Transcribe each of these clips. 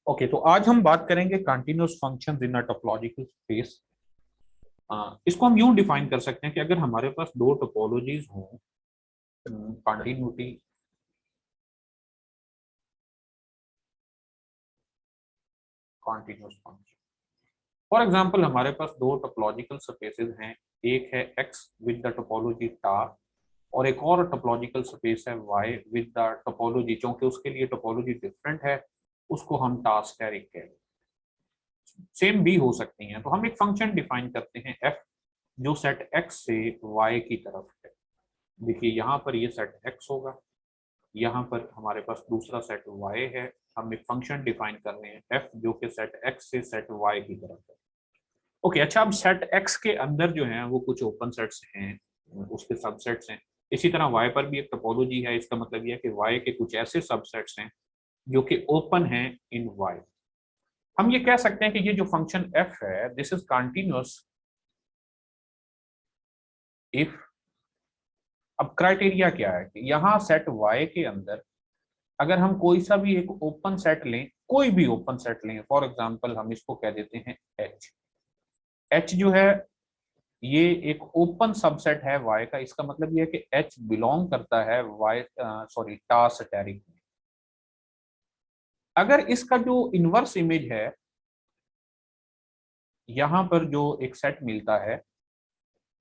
Okay, तो आज हम बात करेंगे continuous functions in a topological space. इसको हम यूं डिफाइन कर सकते हैं कि अगर हमारे पास दो टोपोलॉजीज हों, continuity continuous function. For example हमारे पास दो टोपोलॉजिकल स्पेसेस हैं, एक है x विद द टोपोलॉजी टार और एक और टोपोलॉजिकल स्पेस है y विद द टोपोलॉजी, क्योंकि उसके लिए टोपोलॉजी डिफरेंट है, उसको हम टार स्टेरिक कहते हैं। सेम भी हो सकती हैं, तो हम एक फंक्शन डिफाइन करते हैं f जो सेट x से y की तरफ है। देखिए यहाँ पर ये सेट x होगा, यहाँ पर हमारे पास दूसरा सेट y है। हम एक फंक्शन डिफाइन कर रहे हैं f जो कि सेट x से सेट y की तरफ है। ओके, अच्छा, अब सेट x के अंदर जो है वो कुछ ओपन सेट्स हैं, उसके सबसेट्स हैं। इसी तरह y पर भी एक टोपोलॉजी है, इसका मतलब यह है कि y के कुछ ऐसे सबसेट्स हैं जो कि ओपन हैं इन y। हम ये कह सकते हैं कि ये जो फंक्शन f है, दिस इज कंटिन्यूअस इफ। अब क्राइटेरिया क्या है कि यहाँ सेट y के अंदर अगर हम कोई सा भी एक ओपन सेट लें, कोई भी ओपन सेट लें, फॉर एग्जांपल हम इसको कह देते हैं h जो है ये एक ओपन सबसेट है y का। इसका मतलब ये है कि h बिलोंग करता है टार स्टेरिक में। अगर इसका जो इनवर्स इमेज है, यहाँ पर जो एक सेट मिलता है,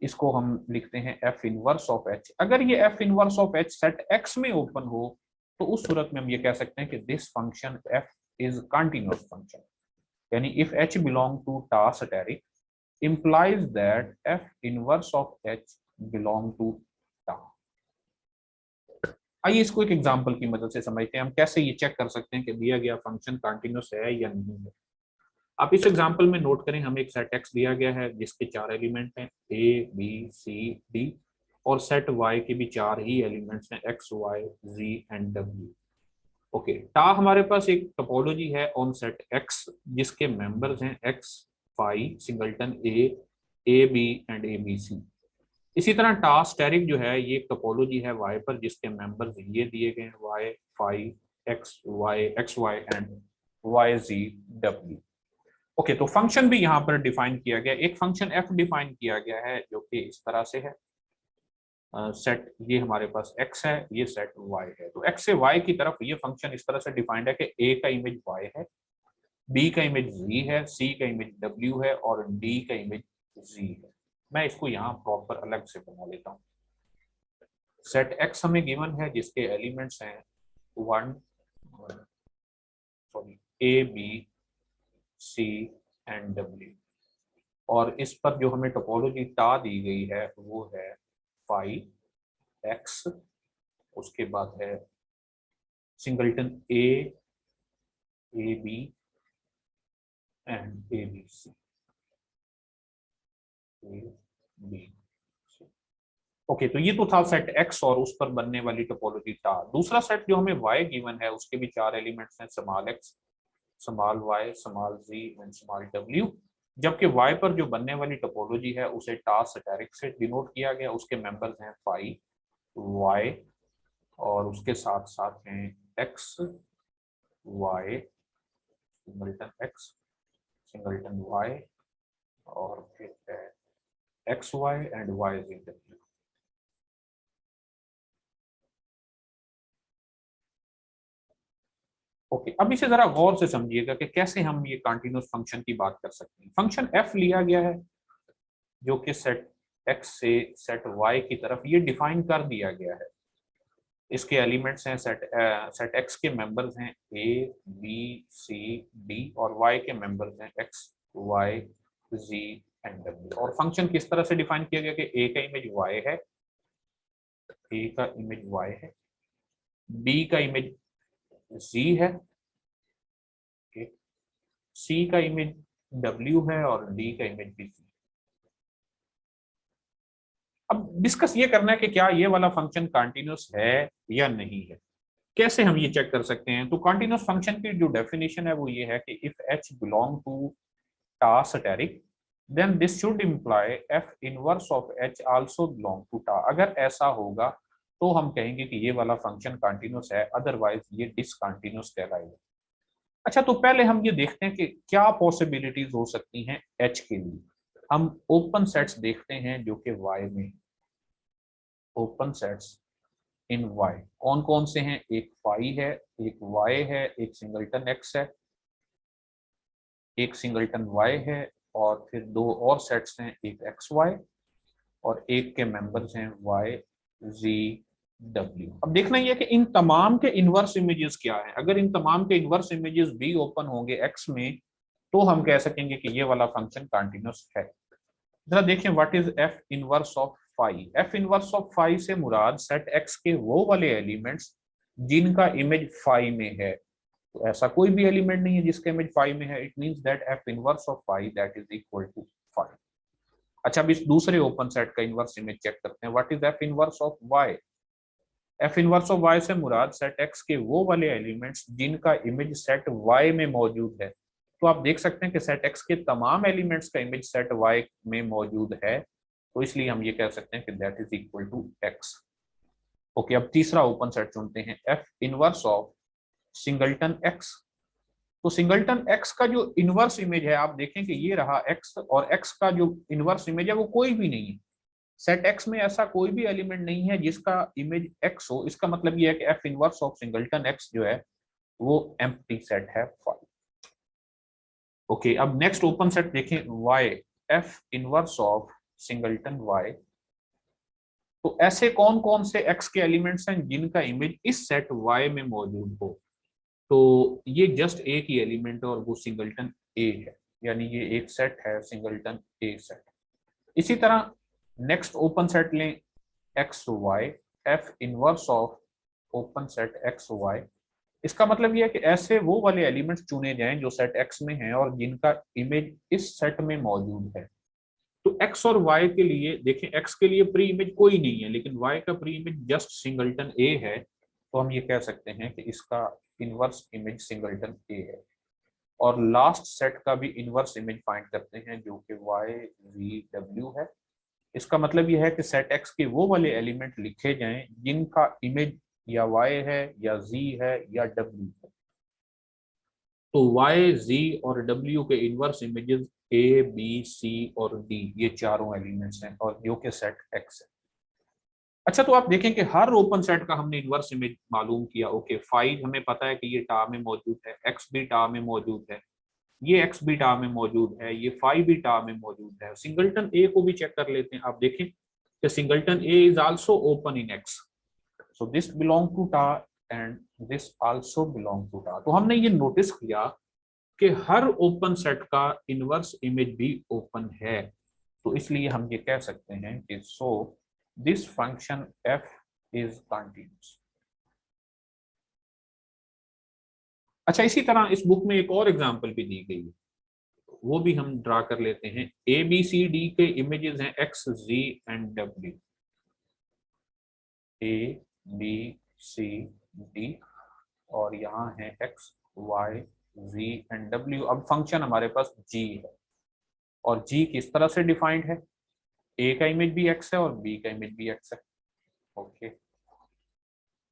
इसको हम लिखते हैं f इनवर्स ऑफ h। अगर ये f inverse of h set x में ओपन हो तो उस सूरत में हम ये कह सकते हैं कि this function f is continuous function. यानी if h belong to tar steric implies that f inverse of h belong to टार। आइए इसको एक एग्जांपल की मदद से समझते हैं, हम कैसे ये चेक कर सकते हैं कि दिया गया फंक्शन कंटिन्यूअस है या नहीं है। आप इस एग्जांपल में नोट करें, हमें एक सेट x दिया गया है जिसके चार एलिमेंट हैं a b c d, और सेट y के भी चार ही एलिमेंट्स हैं x y z and w। Okay, टा हमारे पास एक टोपोलॉजी है ऑन सेट x जिसके मेंबर्स हैं x phi singleton a b and a b c। इसी तरह टा स्टेरिक जो है ये एक टोपोलॉजी है y पर जिसके मेंबर्स ये दिए गए हैं y phi x y and y z w। Okay, तो फंक्शन भी यहाँ पर डिफाइन किया गया, एक फंक्शन f डिफाइन किया गया है जो कि इस तरह से है। सेट ये हमारे पास x है, ये सेट y है, तो x से y की तरफ ये फंक्शन इस तरह से डिफाइंड है कि a का इमेज y है, b का इमेज z है, c का इमेज w है और d का इमेज z है। मैं इसको यहाँ प्रॉपर अलग से बना लेता हूँ। सेट x हमें गिवन है जिसके एलिमेंट्स हैं a b c and w, और इस पर जो हमें टोपोलॉजी टा दी गई है वो है फाई एक्स, उसके बाद है singleton A B and A B C B. Okay, तो ये तो था सेट एक्स और उस पर बनने वाली टोपोलॉजी टा। दूसरा सेट जो हमें वाई गिवन है उसके भी चार एलिमेंट्स हैं, small X, small Y, small Z and small W. जबकि वाई पर जो बनने वाली टोपोलॉजी है उसे टा स्टेरिक से डिनोट किया गया, उसके मेंबर्स हैं फाई वाई और उसके साथ साथ हैं X Y singleton X singleton Y और फिर है x Y and Y ji W. Okay, अब इसे जरा गौर से समझिएगा कि कैसे हम ये कंटिन्यूअस फंक्शन की बात कर सकते हैं। फंक्शन f लिया गया है जो कि सेट x से सेट y की तरफ ये डिफाइन कर दिया गया है। इसके एलिमेंट्स हैं सेट x के मेंबर्स हैं a b c d और y के मेंबर्स हैं x y z and w। और फंक्शन किस तरह से डिफाइन किया गया कि a का इमेज y है, a का इमेज y है, b का इमेज z है, c का इमेज w है और d का इमेज भी c। अब डिस्कस ये करना है कि क्या ये वाला फंक्शन कंटिन्यूअस है या नहीं है। कैसे हम ये चेक कर सकते हैं? तो कंटिन्यूअस फंक्शन की जो डेफिनेशन है वो ये है कि if h belong to tau asterisk then this should imply f inverse of h also belong to tau. अगर ऐसा होगा तो हम कहेंगे कि ये वाला फंक्शन कंटिन्यूअस है, अदरवाइज ये डिसकंटिन्यूअस कहलाएगा। अच्छा, तो पहले हम ये देखते हैं कि क्या पॉसिबिलिटीज हो सकती हैं एच के लिए। हम ओपन सेट्स देखते हैं जो कि वाई में, ओपन सेट्स इन वाई कौन कौन से हैं। एक फाई है, एक वाई है, एक सिंगलटन एक्स है, एक सिंगलटन वाई है, और फिर दो और सेट्स हैं, एक एक्स वाई, और एक के मेंबर्स हैं वाई जी डब्ल्यू। अब देखना ये है कि इन तमाम के इनवर्स इमेजेस क्या है। अगर इन तमाम के इनवर्स इमेजेस भी ओपन होंगे एक्स में, तो हम कह सकेंगे कि ये वाला फंक्शन कंटिन्यूस है। जरा देखें what is F inverse of phi. F inverse of phi से मुराद सेट एक्स के वो वाले एलिमेंट्स जिनका इमेज फाई में है। तो ऐसा कोई भी एलिमेंट नहीं है जिसका इमेज फाई में है। It means that F inverse of phi that is equal to phi. अच्छा, अब इस दूसरे ओपन सेट का इनवर्स इमेज चेक करते हैं। What is F inverse of Y. F inverse of Y से मुराद सेट एक्स के वो वाले एलिमेंट्स जिनका इमेज सेट वाई में मौजूद है। तो आप देख सकते हैं कि सेट एक्स के तमाम एलिमेंट्स का इमेज सेट वाई में मौजूद है, तो इसलिए हम ये कह सकते हैं कि that is equal to X. Okay, अब तीसरा ओपन सेट चुनते हैं, F inverse of singleton X. तो सिंगलटन एक्स का जो इनवर्स इमेज है, आप देखें कि ये रहा एक्स, और एक्स का जो इनवर्स इमेज है वो कोई भी नहीं है। सेट एक्स में ऐसा कोई भी एलिमेंट नहीं है जिसका इमेज एक्स हो। इसका मतलब ये है कि F inverse of singleton X जो है वो एम्प्टी सेट है फाई। ओके, अब नेक्स्ट ओपन सेट देखें, Y, F inverse of singleton Y. तो ऐसे कौन कौन से एक्स के एलिमेंट्स हैं जिनका इमेज इस सेट वाई में मौजूद हो। तो ये जस्ट एक ही एलिमेंट है और वो सिंगलटन ए है, यानी ये एक सेट है सिंगलटन ए सेट। इसी तरह नेक्स्ट ओपन सेट लें, X Y, F inverse of open set X Y. इसका मतलब यह है कि ऐसे वो वाले एलिमेंट्स चुने जाएं जो सेट एक्स में हैं और जिनका इमेज इस सेट में मौजूद है। तो एक्स और वाई के लिए देखें, एक्स के लिए प्री इमेज कोई नहीं है, लेकिन वाई का प्री इमेज जस्ट सिंगलटन ए है। तो हम ये कह सकते हैं कि इसका इनवर्स इमेज सिंगलटन ए है। और लास्ट सेट का भी इनवर्स इमेज फाइंड करते हैं जो कि वाई वी डब्ल्यू है। इसका मतलब यह है कि सेट एक्स के वो वाले एलिमेंट लिखे जाएं जिनका इमेज या वाई है या जी है या डब्ल्यू है। तो वाई, जी और डब्ल्यू के इनवर्स इमेजेस ए, बी, सी और डी, ये चारों एलिमेंट्स हैं और जो कि सेट एक्स है। अच्छा, तो आप देखें कि हर ओपन सेट का हमने इनवर्स इमेज मालूम किया। ओके, फाइव हमें पता है कि ये टा में मौजूद है, एक्स भी टा में मौजूद है, ये एक्स भी टा में मौजूद है, ये फाइव भी टा में मौजूद है। सिंगलटन ए को भी चेक कर लेते हैं। आप देखें कि singleton A is also open in X, so this belong to tau and this also belong to tau. तो हमने ये नोटिस किया कि हर ओपन सेट का इनवर्स इमेज भी ओपन है। तो इसलिए हम ये कह सकते हैं कि so this function F is continuous. अच्छा, इसी तरह इस बुक में एक और एग्जांपल भी दी गई है, वो भी हम ड्रा कर लेते हैं। ए बी सी डी के इमेजेस हैं एक्स, जी एंड डब्ल्यू। ए बी सी डी, और यहाँ है एक्स वाई जी एंड डब्ल्यू। अब फंक्शन हमारे पास जी है, और जी किस तरह से डिफाइंड है, ए का इमेज भी एक्स है और बी का इमेज भी एक्स है। ओके,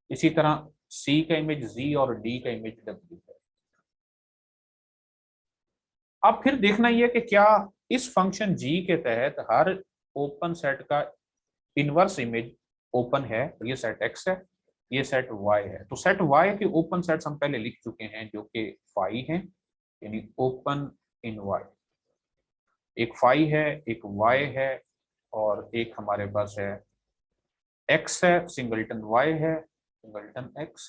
इसी तरह सी का इमेज जी और डी का इमेज डब्ल्यू है। अब फिर देखना यह कि क्या इस फंक्शन जी के तहत हर ओपन सेट का इनवर्स इमेज ओपन है। तो ये सेट एक्स है, ये सेट वाई है। तो सेट वाई के ओपन सेट्स हम पहले लिख चुके हैं जो कि फाई हैं, यानी ओपन इन वाई। एक फाई है, एक वाई है, और एक हमारे पास है एक्स है, सिंगलटन वाई है, सिंगलटन एक्स,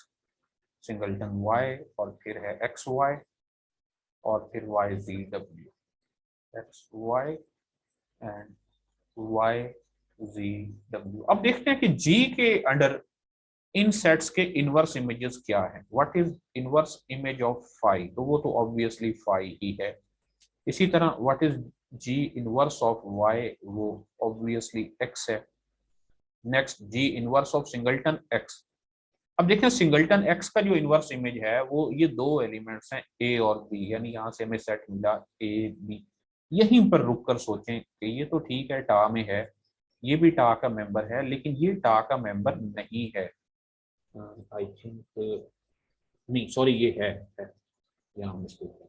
सिंगलटन वाई, और फिर है एक्स वाई, और फिर Y ji W, X Y and Y ji W. अब देखते हैं कि जी के अंडर इन सेट्स के इनवर्स इमेजेस क्या है। What is inverse image of phi, तो वो तो ऑब्वियसली फाई ही है। इसी तरह what is ji inverse of Y, वो ऑब्वियसली एक्स है। Next G inverse of singleton x. अब देखें सिंगलटन एक्स का जो इनवर्स इमेज है वो ये दो एलिमेंट्स हैं ए और बी, यानी यहाँ से हमें सेट मिला ए बी। यहीं पर रुककर सोचें कि ये तो ठीक है टा में है, ये भी टा का मेंबर है, लेकिन ये टा का मेंबर नहीं है। आई थिंक नहीं, सॉरी, ये है। यहाँ मिस्टेक है,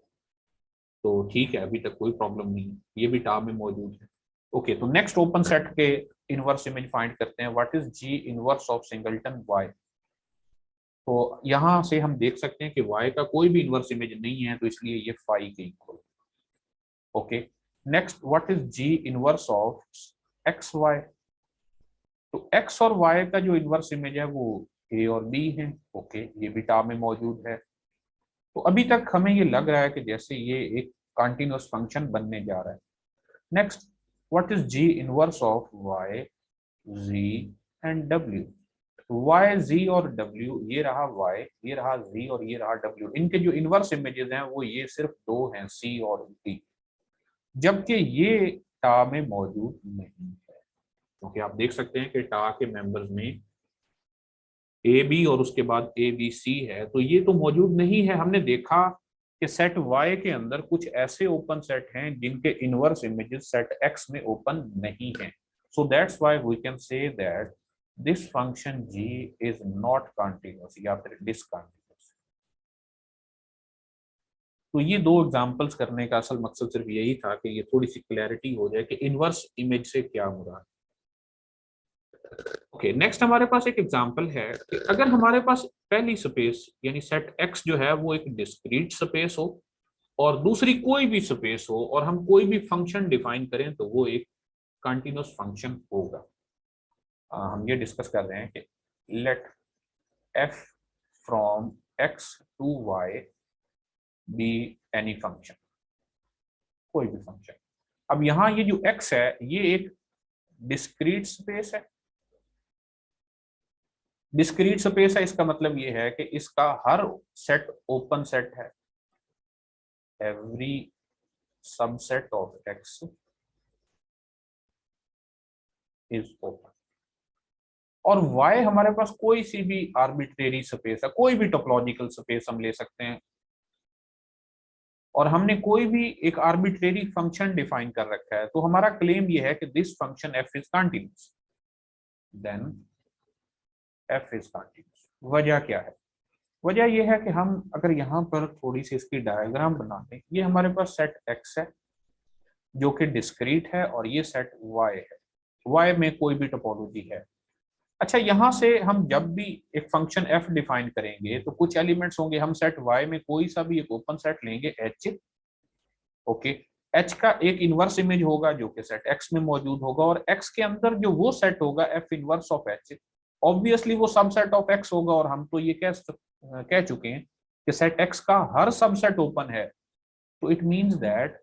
तो ठीक है, अभी तक कोई प्रॉब्लम नहीं है, ये भी टा में मौजूद है। ओके, तो नेक्स्ट ओपन सेट के इनवर्स इमेज फाइंड करते हैं। What is ji inverse of singleton Y. तो यहाँ से हम देख सकते हैं कि y का कोई भी इनवर्स इमेज नहीं है, तो इसलिए ये फाई के equal. Okay, next what is ji inverse of x y. तो x और y का जो इनवर्स इमेज है वो a और b है। ओके, ये भी टा में मौजूद है। तो अभी तक हमें ये लग रहा है कि जैसे ये एक कंटिन्यूअस फंक्शन बनने जा रहा है। Next what is ji inverse of y, z and w। y, z और w, ये रहा y, ये रहा z और ये रहा w। इनके जो इनवर्स इमेजेस हैं वो ये सिर्फ दो हैं, c और d, जबकि ये टा में मौजूद नहीं है। क्योंकि आप देख सकते हैं कि टा के मेंबर्स में ए बी और उसके बाद ए बी सी है, तो ये तो मौजूद नहीं है। हमने देखा कि सेट वाई के अंदर कुछ ऐसे ओपन सेट हैं जिनके इनवर्स इमेजेस सेट एक्स में ओपन नहीं है। So that's why we can say that this function g is not continuous या फिर डिसकंटीन्यूअस। तो ये दो एग्जांपल्स करने का असल मकसद सिर्फ यही था कि ये थोड़ी सी क्लैरिटी हो जाए कि इनवर्स इमेज से क्या मुराद। ओके, नेक्स्ट हमारे पास एक एग्जांपल है कि अगर हमारे पास पहली स्पेस यानी सेट एक्स जो है वो एक डिस्क्रीट स्पेस हो और दूसरी कोई भी स्पेस हो और हम कोई भी फंक्शन डिफाइन करें तो वो एक कंटीन्यूअस फंक्शन होगा। हम ये डिस्कस कर रहे हैं कि let f from x to y be any function, कोई भी फंक्शन। अब यहाँ ये जो एक्स है ये एक डिस्क्रीट स्पेस है। डिस्क्रीट स्पेस है, इसका मतलब ये है कि इसका हर सेट ओपन सेट है। Every subset of x is open. और y हमारे पास कोई सी भी आर्बिट्रेरी स्पेस है, कोई भी टोपोलॉजिकल स्पेस हम ले सकते हैं, और हमने कोई भी एक आर्बिट्रेरी फंक्शन डिफाइन कर रखा है, तो हमारा क्लेम ये है कि this function f is continuous, then f is continuous. वजह क्या है? वजह यह है कि हम अगर यहाँ पर थोड़ी सी इसकी डायग्राम बना दें, ये हमारे पास सेट x है जो कि डिस्क्रीट है और ये सेट y है, y में कोई भी टोपोलॉजी है। अच्छा, यहाँ से हम जब भी एक फंक्शन f डिफाइन करेंगे तो कुछ एलिमेंट्स होंगे, हम सेट y में कोई सा भी एक ओपन सेट लेंगे h। ओके, h का एक इनवर्स इमेज होगा जो कि सेट x में मौजूद होगा, और x के अंदर जो वो सेट होगा f inverse of h, obviously वो सबसेट ऑफ x होगा। और हम तो ये कह चुके हैं कि सेट x का हर सबसेट ओपन है, तो इट मींस दैट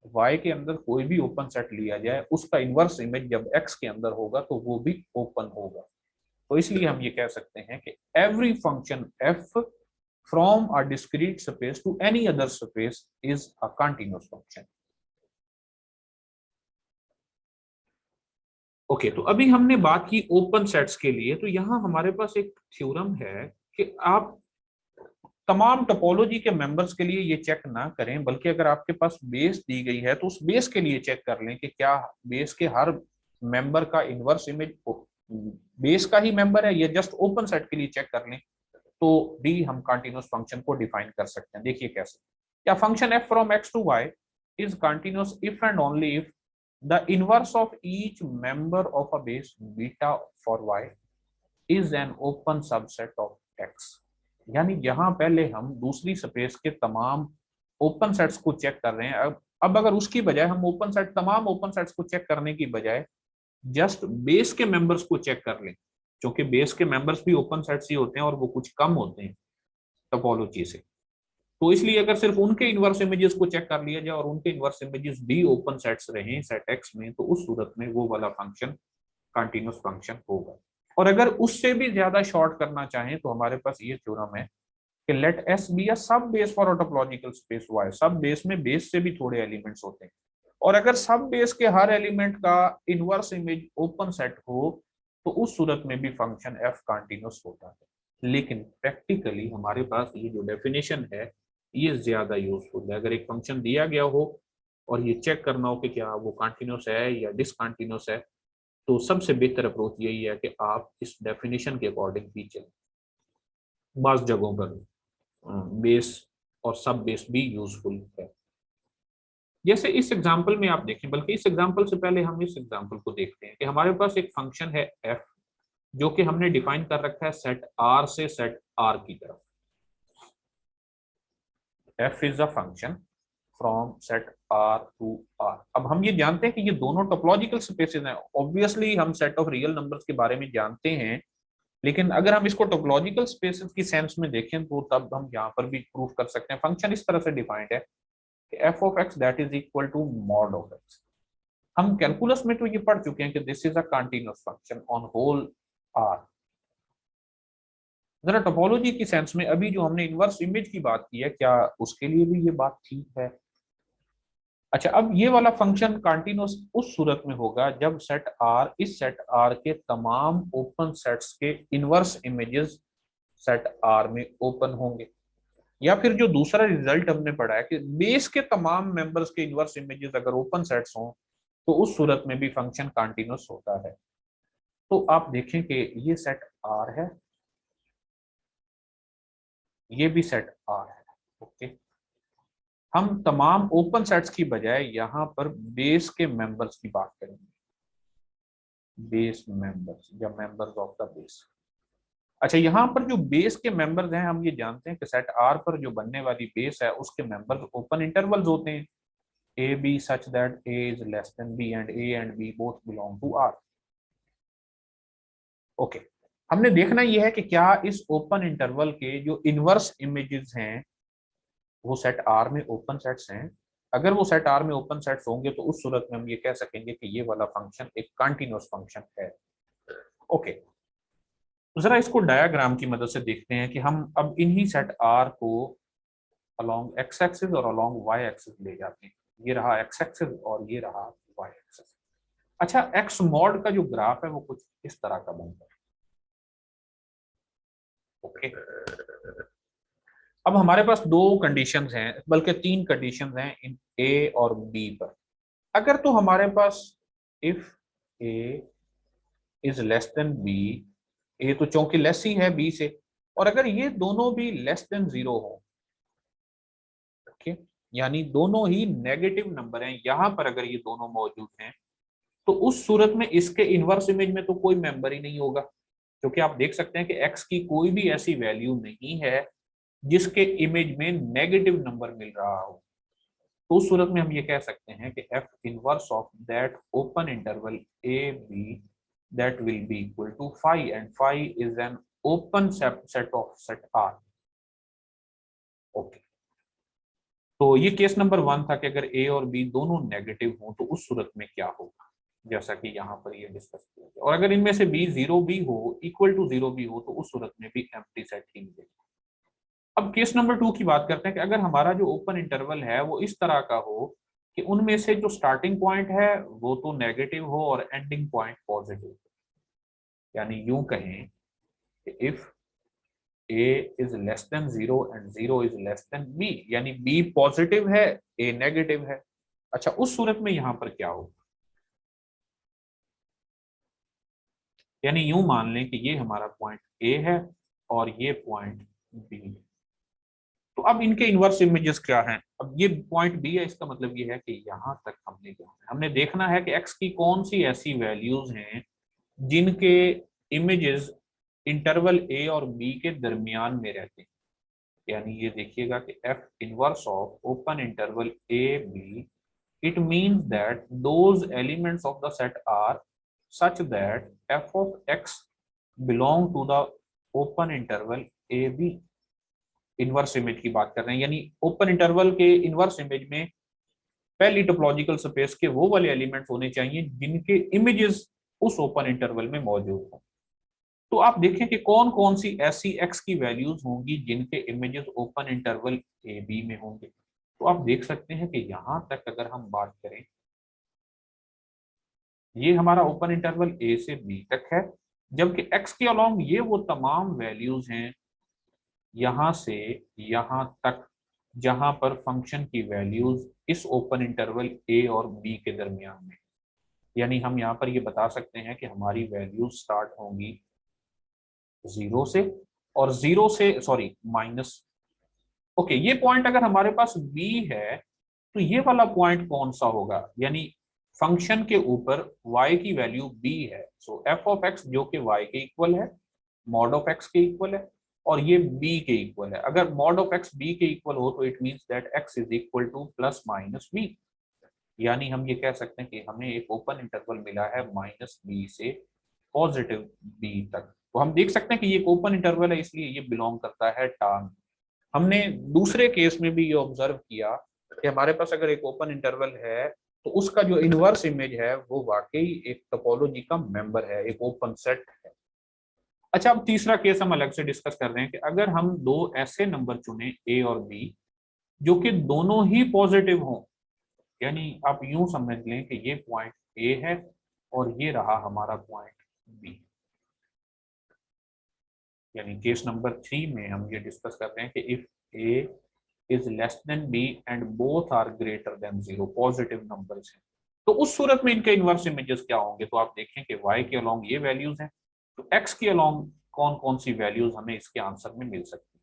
y के अंदर कोई भी ओपन सेट लिया जाए उसका इनवर्स इमेज जब x के अंदर होगा तो वो भी ओपन होगा। तो इसलिए हम ये कह सकते हैं कि every function f from a discrete space to any other space is a continuous function. Okay, तो अभी हमने बात की ओपन सेट्स के लिए, तो यहाँ हमारे पास एक थ्योरम है कि आप तमाम टोपोलॉजी के मेंबर्स के लिए ये चेक ना करें, बल्कि अगर आपके पास बेस दी गई है तो उस बेस के लिए चेक कर लें कि क्या बेस के हर मेंबर का इनवर्स इमेज बेस का ही मेंबर है, या जस्ट ओपन सेट के लिए चेक कर लें, तो भी हम कंटीन्यूअस फंक्शन को डिफाइन कर सकते हैं। देखिए कैसे, या function f from x to y is continuous if and only if the inverse of each member of a base beta for y is an open subset of x। यानी जहां पहले हम दूसरी स्पेस के तमाम ओपन सेट्स को check कर रहे हैं, अब अगर उसकी बजाय हम ओपन सेट तमाम ओपन सेट्स को चेक करने की बजाय जस्ट बेस के मेंबर्स को चेक कर लें, क्योंकि बेस के मेंबर्स भी ओपन सेट्स ही होते हैं और वो कुछ कम होते हैं टोपोलॉजी से, तो इसलिए अगर सिर्फ उनके इनवर्स इमेजेस को चेक कर लिया जाए और उनके इनवर्स इमेजेस भी ओपन सेट्स रहे सेट एक्स में, तो उस सूरत में वो वाला फंक्शन कंटीन्यूअस फंक्शन होगा। और अगर उससे भी ज्यादा शॉर्ट करना चाहें तो हमारे पास ये थ्योरम है कि late S be a subbase for a topological space y. Subbase में बेस से भी थोड़े एलिमेंट्स होते हैं, और अगर सब बेस के हर एलिमेंट का इनवर्स इमेज ओपन सेट हो तो उस सूरत में भी फंक्शन एफ कंटीन्यूअस होता है। लेकिन प्रैक्टिकली हमारे पास ये जो डेफिनेशन है ये ज्यादा यूजफुल है। अगर एक फंक्शन दिया गया हो और ये चेक करना हो कि क्या वो कंटीन्यूअस है या डिसकंटीन्यूअस है, तो सबसे बेहतर अप्रोच यही है कि आप इस डेफिनेशन के अकॉर्डिंग ही चलें। बास जगहों पर बेस और सब बेस भी यूजफुल है। जैसे इस एग्जांपल में आप देखें, बल्कि इस एग्जांपल से पहले हम इस एग्जांपल को देखते हैं कि हमारे पास एक फंक्शन है f, जो कि हमने डिफाइन कर रखा है सेट r से सेट r की तरफ। f is a function from set r to r। अब हम ये जानते हैं कि ये दोनों टोपोलॉजिकल स्पेसेस हैं। ऑब्वियसली हम सेट ऑफ रियल नंबर्स के बारे में जानते हैं, लेकिन अगर हम इसको टोपोलॉजिकल स्पेसेस की सेंस में देखें तो तब हम यहाँ पर भी प्रूफ कर सकते हैं। फंक्शन इस तरह से डिफाइंड है कि f of x that is equal to mod of x। हम कैलकुलस में तो ये पढ़ चुके हैं कि this is a continuous function on whole r। जरा टोपोलॉजी की सेंस में अभी जो हमने इनवर्स इमेज की बात की है, क्या उसके लिए भी ये बात ठीक है? अच्छा, अब ये वाला फंक्शन कंटीन्यूअस उस सूरत में होगा जब सेट R इस सेट R के तमाम ओपन सेट्स के इनवर्स इमेजेस सेट R में ओपन होंगे। या फिर जो दूसरा रिजल्ट हमने पढ़ा है कि बेस के तमाम मेंबर्स के इनवर्स इमेजेस अगर ओपन सेट्स हों तो उस सूरत में भी फंक्शन कंटीन्यूअस होता है। तो आप देखें कि ये सेट R है, ये भी सेट R है। ओके, हम तमाम ओपन सेट्स की बजाय यहाँ पर बेस के मेंबर्स की बात करेंगे। बेस मेंबर्स या मेंबर्स ऑफ द बेस। अच्छा, यहाँ पर जो बेस के मेंबर्स हैं, हम ये जानते हैं कि सेट आर पर जो बनने वाली बेस है उसके मेंबर्स ओपन इंटरवल्स होते हैं, a b such that a is less than b and a and b both belong to R. Okay, हमने देखना यह है कि क्या इस ओपन इंटरवल के जो इनवर्स इमेजेस हैं वो सेट आर में ओपन सेट्स हैं। अगर वो सेट आर में ओपन सेट्स होंगे तो उस सूरत में हम ये कह सकेंगे कि ये वाला फंक्शन एक कंटीन्यूअस फंक्शन है। ओके, जरा इसको डायग्राम की मदद से देखते हैं कि हम अब इन्हीं सेट आर को अलोंग एक्स एक्सिस और अलोंग वाई एक्सिस ले जाते हैं। ये रहा एक्स एक्सिस और ये रहा वाई एक्सिस। अच्छा, एक्स मॉड का जो ग्राफ है वो कुछ इस तरह का बनता है। ओके, अब हमारे पास दो कंडीशंस हैं, बल्कि तीन कंडीशंस हैं इन ए और बी पर। अगर तो हमारे पास if A is less than B, A तो चूंकि लेस ही है बी से, और अगर ये दोनों भी लेस देन जीरो हो, ओके, यानी दोनों ही नेगेटिव नंबर हैं यहां पर, अगर ये दोनों मौजूद हैं तो उस सूरत में इसके इनवर्स इमेज में तो कोई मेंबर ही नहीं होगा, क्योंकि आप देख सकते हैं कि x की कोई भी ऐसी वैल्यू नहीं है जिसके इमेज में नेगेटिव नंबर मिल रहा हो। तो उस सूरत में हम ये कह सकते हैं कि f inverse of that open interval a b that will be equal to phi, and phi is an open set of set R. Okay, तो ये केस नंबर 1 था कि अगर ए और बी दोनों नेगेटिव हों तो उस सूरत में क्या होगा, जैसा कि यहाँ पर ये डिस्कस किया गया। और अगर इनमें से बी जीरो भी हो, इक्वल टू जीरो भी हो, तो उस सूरत में भी एम्प्टी सेट ही मिलेगा। अब केस नंबर 2 की बात करते हैं कि अगर हमारा जो ओपन इंटरवल है वो इस तरह का हो कि उनमें से जो स्टार्टिंग पॉइंट है वो तो नेगेटिव हो और एंडिंग पॉइंट पॉजिटिव। यानी यूं कहें कि if a is less than zero and zero is less then b, यानी b पॉजिटिव है, a नेगेटिव है। अच्छा, उस सूरत में यहां पर क्या होगा, यानी यूं मान लें कि ये हमारा पॉइंट ए है और ये पॉइंट बी है। तो अब इनके इनवर्स इमेजेस क्या हैं? अब ये पॉइंट बी है, इसका मतलब ये है कि यहां तक हमने क्या है, हमने देखना है कि एक्स की कौन सी ऐसी वैल्यूज हैं जिनके इमेजेस इंटरवल ए और बी के दरमियान में रहते हैं। यानी ये देखिएगा कि F inverse of open interval a b, it means that those elements of the set are such that f of x belong to the open interval a b। Inverse image की बात कर रहे हैं, यानी ओपन इंटरवल के inverse image में पहली topological space के वो वाले एलिमेंट्स होने चाहिए जिनके इमेजेस उस ओपन इंटरवल में मौजूद हों। तो आप देखें कि कौन कौन सी ऐसी x की वैल्यूज होंगी जिनके images open interval a b में होंगे। तो आप देख सकते हैं कि यहां तक अगर हम बात करें, ये हमारा ओपन इंटरवल ए से बी तक है, जबकि x के अलोंग ये वो तमाम वैल्यूज हैं यहां से यहां तक जहां पर फंक्शन की वैल्यूज इस ओपन इंटरवल ए और बी के दरमियान में। यानी हम यहाँ पर ये बता सकते हैं कि हमारी वैल्यूज स्टार्ट होंगी जीरो से, और जीरो से सॉरी माइनस ओके, ये पॉइंट अगर हमारे पास बी है तो ये वाला पॉइंट कौन सा होगा, यानी फंक्शन के ऊपर y की वैल्यू b है, सो f ऑफ x जो कि y के इक्वल है, मॉड ऑफ x के इक्वल है, और ये b के इक्वल है। अगर मॉड ऑफ x b के इक्वल हो तो it means that x is equal two plus minus b, यानी हम ये कह सकते हैं कि हमें एक ओपन इंटरवल मिला है माइनस बी से पॉजिटिव बी तक। तो हम देख सकते हैं कि ये एक ओपन इंटरवल है, इसलिए ये बिलोंग करता है टर्म। हमने दूसरे केस में भी ये ऑब्जर्व किया कि हमारे पास अगर एक ओपन इंटरवल है तो उसका जो इनवर्स इमेज है वो वाकई एक टोपोलॉजी का मेंबर है, एक ओपन सेट है। अच्छा, अब तीसरा केस हम अलग से डिस्कस कर रहे हैं कि अगर हम दो ऐसे नंबर चुने ए और बी जो कि दोनों ही पॉजिटिव हों, यानी आप यूं समझ लें कि ये पॉइंट ए है और ये रहा हमारा पॉइंट बी, यानी केस नंबर 3 में हम ये डिस्कस कर रहे हैं कि if A is less than b and both are greater than 0, positive numbers हैं, तो उस सूरत में इनके इनवर्स इमेजेस क्या होंगे। तो आप देखें कि y के अलोंग ये वैल्यूज हैं, तो x के अलोंग कौन कौन सी वैल्यूज हमें इसके आंसर में मिल सकती है।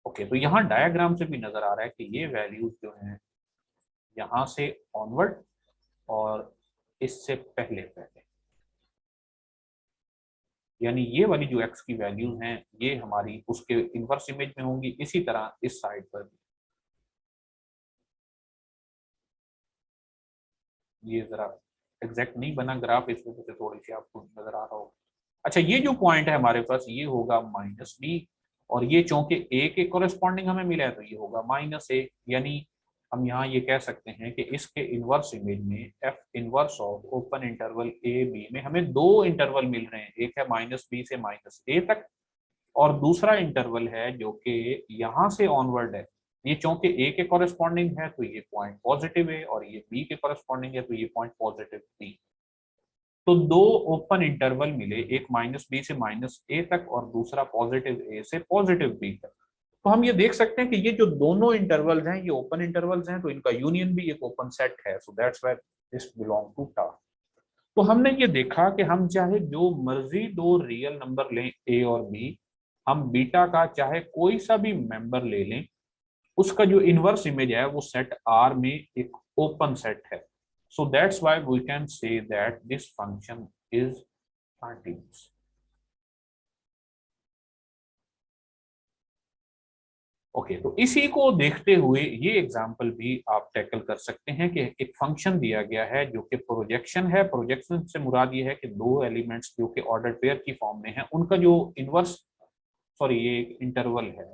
ओके, तो यहाँ डायग्राम से भी नजर आ रहा है कि ये वैल्यूज जो हैं यहाँ से ऑनवर्ड और इससे पहले पहले, यानी ये वाली जो x की वैल्यूज हैं ये हमारी उसके इनवर्स इमेज में होंगी, इसी तरह इस साइड पर भी। ये जरा एग्जैक्ट नहीं बना ग्राफ, इस वजह से थोड़ी सी आपको नजर आ रहा होगा। अच्छा, ये जो पॉइंट है हमारे पास ये होगा माइनस बी, और ये चूंकि ए के कोरेस्पॉन्डिंग हमें मिला है तो ये होगा माइनस ए, यानी हम यहाँ ये कह सकते हैं कि इसके इनवर्स इमेज में f inverse of open interval a b में हमें दो इंटरवल मिल रहे हैं, एक है माइनस बी से माइनस ए तक, और दूसरा इंटरवल है जो कि यहाँ से ऑनवर्ड है। ये चूंकि ए के कॉरेस्पॉन्डिंग है तो ये पॉइंट पॉजिटिव है, और ये बी के कॉरेस्पॉन्डिंग है तो ये पॉइंट पॉजिटिव बी। तो दो ओपन इंटरवल मिले, एक माइनस बी से माइनस ए तक और दूसरा पॉजिटिव ए से पॉजिटिव बी तक। तो हम ये देख सकते हैं कि ये जो दोनों इंटरवल्स हैं ये ओपन इंटरवल्स हैं, तो इनका यूनियन भी एक ओपन सेट है, so that's why this belong to tau. तो हमने ये देखा कि हम चाहे जो मर्जी दो रियल नंबर लें ए और बी, हम बीटा का चाहे कोई सा भी मेंबर ले लें, उसका जो इनवर्स इमेज है वो सेट आर में एक ओपन सेट है। So that's why we can say that this function is continuous. Okay, तो इसी को देखते हुए ये एग्जांपल भी आप टैकल कर सकते हैं कि एक फंक्शन दिया गया है जो कि प्रोजेक्शन है। प्रोजेक्शन से मुराद ये है कि दो एलिमेंट्स जो कि ऑर्डर पेयर की फॉर्म में है उनका जो इनवर्स, सॉरी ये एक इंटरवल है,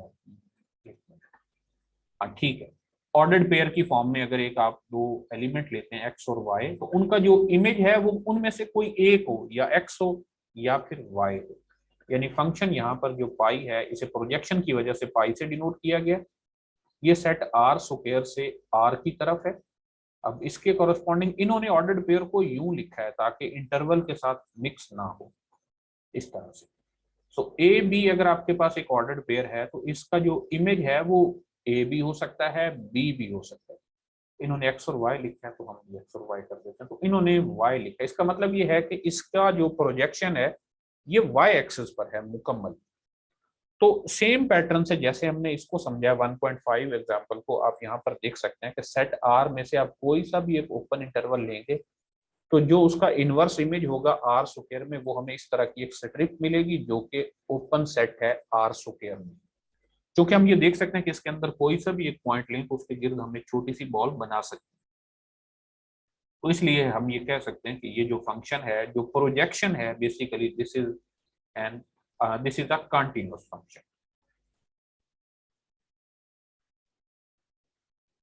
हाँ ठीक है, ऑर्डर्ड पेयर की फॉर्म में अगर एक आप दो एलिमेंट लेते हैं एक्स और वाई, तो उनका जो इमेज है वो उनमें से कोई एक हो, या एक्स हो या फिर वाई हो, यानी फंक्शन यहाँ पर जो पाई है इसे प्रोजेक्शन की वजह से पाई से डिनोट किया गया। ये सेट आर स्क्वायर से आर की तरफ है। अब इसके कॉरेस्पॉन्डिंग इन्होंने ऑर्डर्ड पेयर को यूं लिखा है ताकि इंटरवल के साथ मिक्स ना हो, इस तरह से। सो ए बी अगर आपके पास एक ऑर्डर्ड पेयर है तो इसका जो इमेज है वो ए भी हो सकता है, बी भी हो सकता है। इन्होंने एक्स और वाई लिखा है तो हम एक्स और वाई कर देते हैं, तो इन्होंने वाई लिखा है, इसका मतलब ये है कि इसका जो प्रोजेक्शन है ये वाई एक्सिस पर है मुकम्मल। तो सेम पैटर्न से जैसे हमने इसको समझा 1.5 एग्जांपल को आप यहाँ पर देख सकते हैं कि सेट आर में से आप कोई सा भी एक ओपन इंटरवल लेंगे तो जो उसका इनवर्स इमेज होगा आर स्क्वायर में वो हमें इस तरह की एक स्ट्रिप मिलेगी जो कि ओपन सेट है आर स्क्वायर में। क्योंकि हम ये देख सकते हैं कि इसके अंदर कोई सा भी एक पॉइंट लें तो उसके गिर्द हम एक छोटी सी बॉल बना सकते हैं। तो इसलिए हम ये कह सकते हैं कि ये जो फंक्शन है, जो प्रोजेक्शन है, basically this is an this is a continuous function.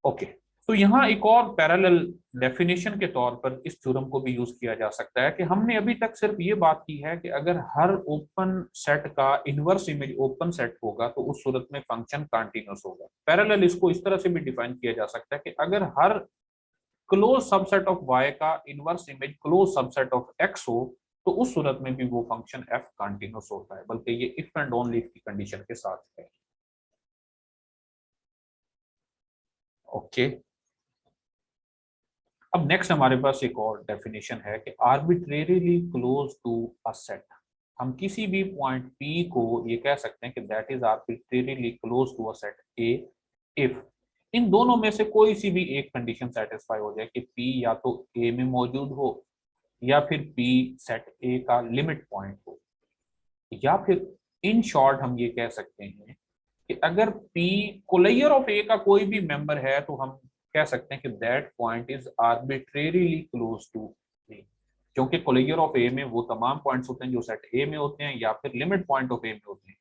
Okay, तो यहाँ एक और पैरेलल डेफिनेशन के तौर पर इस थ्योरम को भी यूज किया जा सकता है कि हमने अभी तक सिर्फ ये बात की है कि अगर हर ओपन सेट का इनवर्स इमेज ओपन सेट होगा तो उस सूरत में फंक्शन कंटिन्यूअस होगा। पैरेलल इसको इस तरह से भी डिफाइन किया जा सकता है कि अगर हर क्लोज सबसेट ऑफ y का inverse image close subset of x हो तो उस सूरत में भी वो फंक्शन f कंटिन्यूअस होता है, बल्कि ये इफ एंड ओनली इफ की कंडीशन के साथ है। ओके, अब नेक्स्ट हमारे पास एक और डेफिनेशन है कि arbitrarily close to a set. हम किसी भी पॉइंट P को ये कह सकते हैं कि that is arbitrarily close to a set A if इन दोनों में से कोई सी भी एक कंडीशन सेटिस्फाई हो जाए कि P या तो A में मौजूद हो या फिर P सेट A का लिमिट पॉइंट हो, या फिर इन शॉर्ट हम ये कह सकते हैं कि अगर P कोलेयर ऑफ A का कोई भी मेंबर है तो हम कह सकते हैं कि that point is arbitrarily close to A, क्योंकि कोलेयर ऑफ A में वो तमाम पॉइंट्स होते हैं जो सेट A में होते हैं या फिर लिमिट पॉइंट ऑफ A में होते हैं।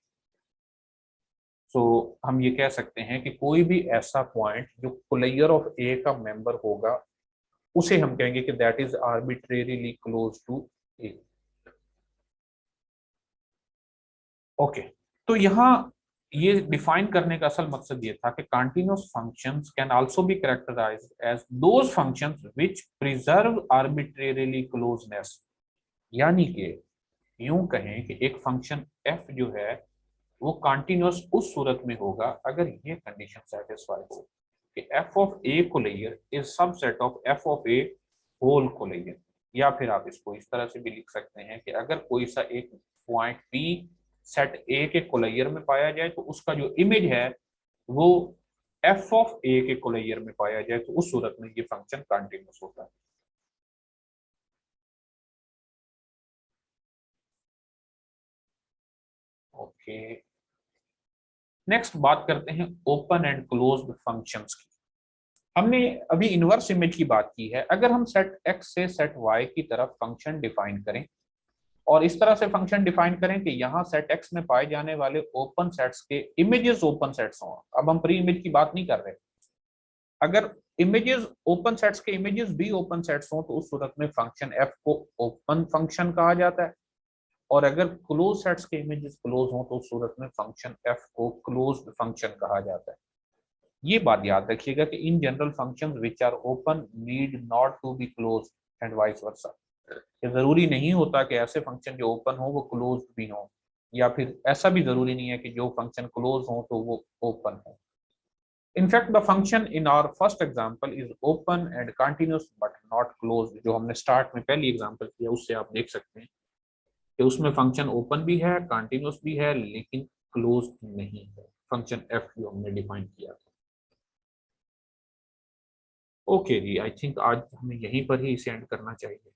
सो हम ये कह सकते हैं कि कोई भी ऐसा पॉइंट जो कोलेयर ऑफ A का मेंबर होगा उसे हम कहेंगे कि that is arbitrarily close to A। Okay, तो यहाँ ये डिफाइन करने का असल मकसद ये था कि continuous functions can also be characterized as those functions which preserve arbitrarily closeness, यानी कि यूं कहें कि एक फंक्शन f जो है वो कंटीन्यूअस उस सूरत में होगा अगर ये कंडीशन सेटिस्फाई हो कि f of a closure is subset of f of a whole closure, या फिर आप इसको इस तरह से भी लिख सकते हैं कि अगर कोई सा एक पॉइंट p सेट A के कोलेयर में पाया जाए तो उसका जो इमेज है वो f ऑफ A के कोलेयर में पाया जाए, तो उस सूरत में ये फंक्शन कंटीन्यूअस होता है। ओके, नेक्स्ट बात करते हैं ओपन एंड क्लोज्ड फंक्शंस की। हमने अभी इनवर्स इमेज की बात की है। अगर हम सेट x से सेट y की तरफ फंक्शन डिफाइन करें और इस तरह से फंक्शन डिफाइन करें कि यहाँ सेट x में पाए जाने वाले ओपन सेट्स के इमेजेस ओपन सेट्स हों, अब हम प्री इमेज की बात नहीं कर रहे, अगर इमेजेस ओपन सेट्स के इमेजेस भी ओपन सेट्स हों तो उस सूरत में फंक्शन f को ओपन फंक्शन कहा जाता है, और अगर क्लोज सेट्स के इमेजेस क्लोज हों तो उस सूरत में फंक्शन f को क्लोज्ड फंक्शन कहा जाता है। ये बात याद रखिएगा कि in general functions which are open need not to be close and vice versa. ये जरूरी नहीं होता कि ऐसे फंक्शन जो ओपन हो वो क्लोज भी हो, या फिर ऐसा भी जरूरी नहीं है कि जो फंक्शन क्लोज हो तो वो ओपन हो। In fact, the function in our first example is open and continuous but not closed। जो हमने स्टार्ट में पहली एग्जांपल किया उससे आप देख सकते हैं कि उसमें फंक्शन ओपन भी है, कंटिन्यूस भी है, लेकिन क्लोज नहीं है, फंक्शन f जो हमने डिफाइन किया था। ओके जी, आई थिंक आज हमें यहीं पर ही इसे एंड करना चाहिए।